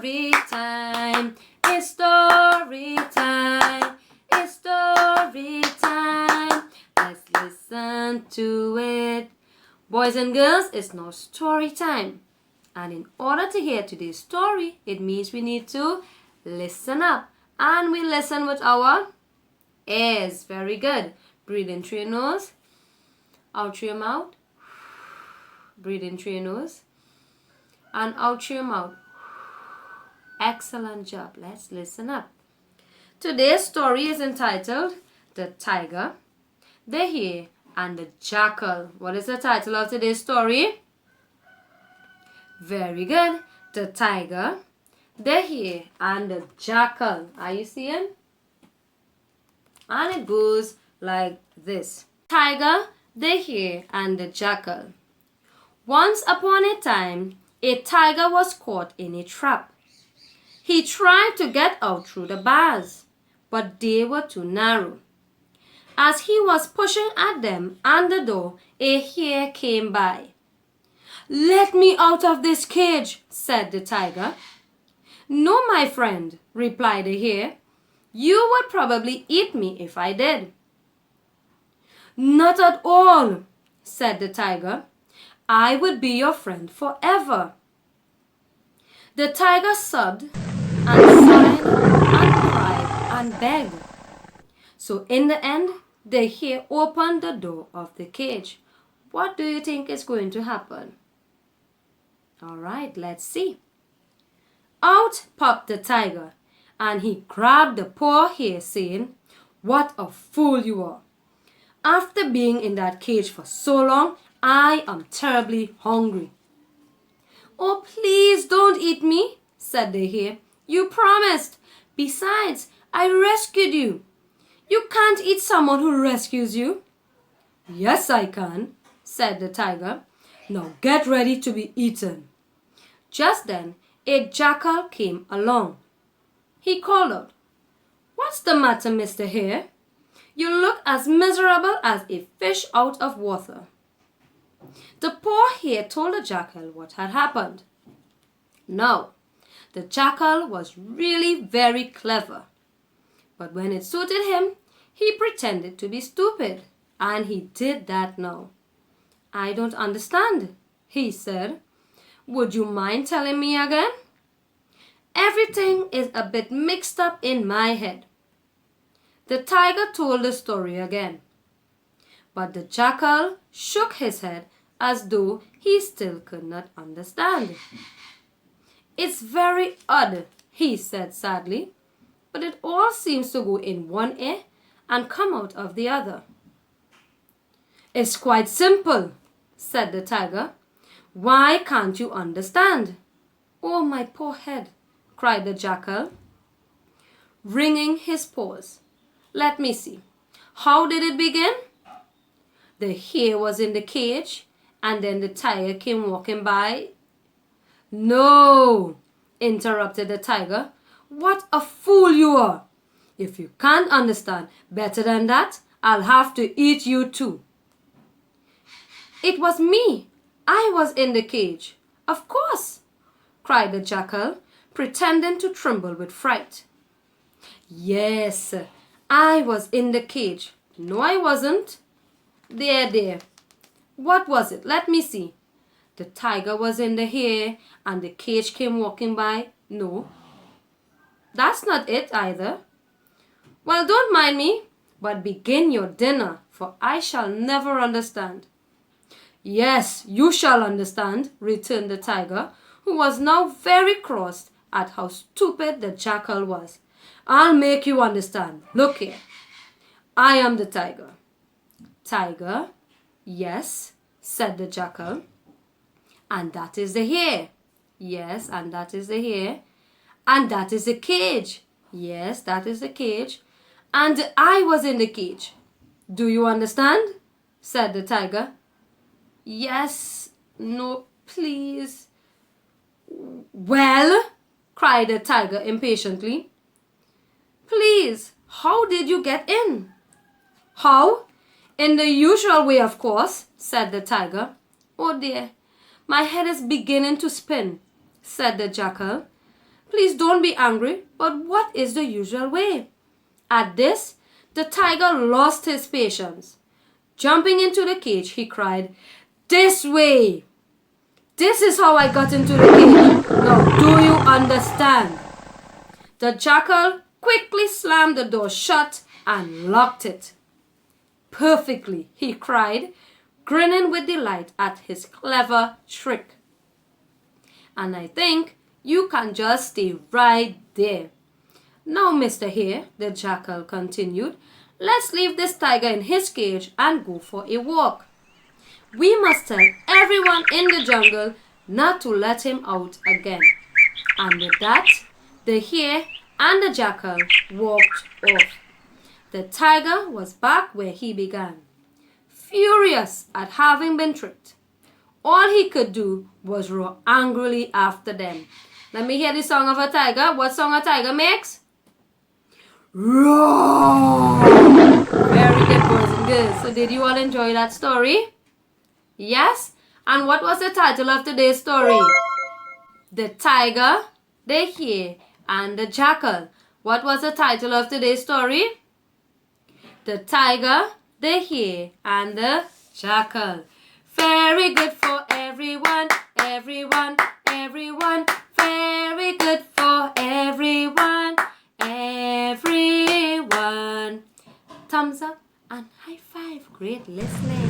story time. It's story time. It's story time. Let's listen to it. Boys and girls, it's now story time. And in order to hear today's story, it means we need to listen up. And we listen with our ears. Very good. Breathe in through your nose. Out through your mouth. Breathe in through your nose. And out through your mouth. Excellent job. Let's listen up. Today's story is entitled The Tiger, the Hare, and the Jackal. What is the title of today's story? Very good. The Tiger, the Hare, and the Jackal. Are you seeing? And it goes like this. Tiger, the Hare, and the Jackal. Once upon a time, a tiger was caught in a trap. He tried to get out through the bars, but they were too narrow. As he was pushing at them and the door, a hare came by. "Let me out of this cage," said the tiger. "No, my friend," replied the hare. "You would probably eat me if I did." "Not at all," said the tiger. "I would be your friend forever." The tiger sobbed and sighed and cried and begged. So in the end, the hare opened the door of the cage. What do you think is going to happen? All right, let's see. Out popped the tiger, and he grabbed the poor hare, saying, "What a fool you are! After being in that cage for so long, I am terribly hungry." "Oh, please don't eat me," said the hare. "You promised. Besides, I rescued you. You can't eat someone who rescues you." "Yes, I can," said the tiger. "Now get ready to be eaten." Just then, a jackal came along. He called out, "What's the matter, Mr. Hare? You look as miserable as a fish out of water." The poor hare told the jackal what had happened. Now, the jackal was really very clever. But when it suited him, he pretended to be stupid. And he did that now. "I don't understand," he said. "Would you mind telling me again? Everything is a bit mixed up in my head." The tiger told the story again. But the jackal shook his head as though he still could not understand. "It's very odd," he said sadly, "but it all seems to go in one ear and come out of the other." "It's quite simple," said the tiger. "Why can't you understand?" "Oh, my poor head," cried the jackal, wringing his paws. "Let me see. How did it begin?" The hare was in the cage, and then the tiger came walking by. "No," interrupted the tiger. "What a fool you are! If you can't understand better than that, I'll have to eat you too." "It was me. I was in the cage. Of course," cried the jackal, pretending to tremble with fright. "Yes, I was in the cage." "No, I wasn't." There. What was it? Let me see." "The tiger was in the hare, and the cage came walking by." "No, that's not it either." "Well, don't mind me, but begin your dinner, for I shall never understand." "Yes, you shall understand," returned the tiger, who was now very cross at how stupid the jackal was. "I'll make you understand. Look here. I am the tiger." "Tiger? Yes," said the jackal. "And that is the hare." "Yes, and that is the hare." "And that is the cage." "Yes, that is the cage." "And I was in the cage. Do you understand?" said the tiger. "Yes, no, please." "Well," cried the tiger impatiently. "Please, how did you get in?" "How? In the usual way, of course," said the tiger. "Oh dear, my head is beginning to spin," said the jackal. Please don't be angry, but what is the usual way? At this, the tiger lost his patience. Jumping into the cage, he cried, "This way! This is how I got into the cage. Now do you understand?" The jackal quickly slammed the door shut and locked it. "Perfectly," he cried, grinning with delight at his clever trick. "And I think you can just stay right there. Now, Mr. Hare," the jackal continued, "let's leave this tiger in his cage and go for a walk. We must tell everyone in the jungle not to let him out again." And with that, the hare and the jackal walked off. The tiger was back where he began, furious at having been tricked. All he could do was roar angrily after them. Let me hear the song of a tiger. What song a tiger makes? Roar! Very good, boys and girls. So did you all enjoy that story? Yes? And what was the title of today's story? The Tiger, the Hare, and the Jackal. What was the title of today's story? The Tiger, the Hare, and the Jackal. Very good for everyone, everyone, everyone. Very good for everyone, everyone. Thumbs up and high five. Great listening.